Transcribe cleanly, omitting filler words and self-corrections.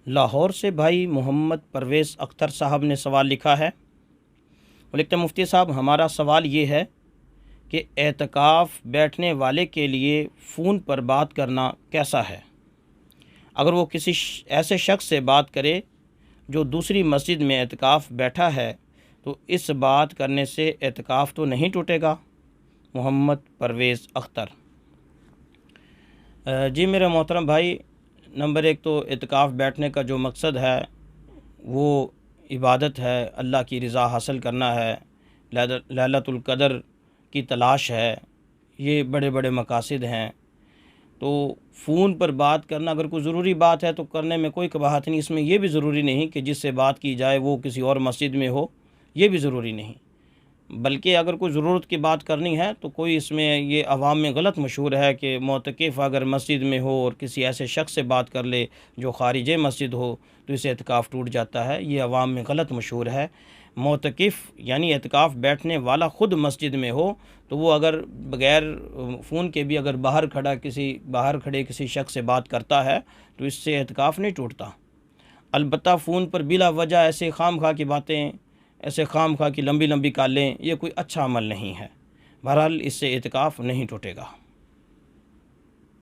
لاہور سے بھائی محمد پرویز اختر صاحب نے سوال لکھا ہے۔ وہ لکھتے ہیں مفتی صاحب ہمارا سوال یہ ہے کہ اعتکاف بیٹھنے والے کے لیے فون پر بات کرنا کیسا ہے؟ اگر وہ کسی ایسے شخص سے بات کرے جو دوسری مسجد میں اعتکاف بیٹھا ہے تو اس بات کرنے سے اعتکاف تو نہیں ٹوٹے گا؟ محمد پرویز اختر۔ جی میرے محترم بھائی، نمبر ایک تو اعتکاف بیٹھنے کا جو مقصد ہے وہ عبادت ہے، اللہ کی رضا حاصل کرنا ہے، لیلۃ القدر کی تلاش ہے، یہ بڑے بڑے مقاصد ہیں۔ تو فون پر بات کرنا اگر کوئی ضروری بات ہے تو کرنے میں کوئی قباحت نہیں، اس میں یہ بھی ضروری نہیں کہ جس سے بات کی جائے وہ کسی اور مسجد میں ہو، یہ بھی ضروری نہیں، بلکہ اگر کوئی ضرورت کی بات کرنی ہے تو کوئی اس میں یہ عوام میں غلط مشہور ہے کہ معتکف اگر مسجد میں ہو اور کسی ایسے شخص سے بات کر لے جو خارج مسجد ہو تو اسے اعتکاف ٹوٹ جاتا ہے، یہ عوام میں غلط مشہور ہے۔ معتکف یعنی اعتکاف بیٹھنے والا خود مسجد میں ہو تو وہ اگر بغیر فون کے بھی اگر باہر کھڑے کسی شخص سے بات کرتا ہے تو اس سے اعتکاف نہیں ٹوٹتا۔ البتہ فون پر بلا وجہ ایسے خام خواہ کی باتیں، ایسے خام خواہ کی لمبی لمبی کالیں، یہ کوئی اچھا عمل نہیں ہے۔ بہرحال اس سے اعتکاف نہیں ٹوٹے گا۔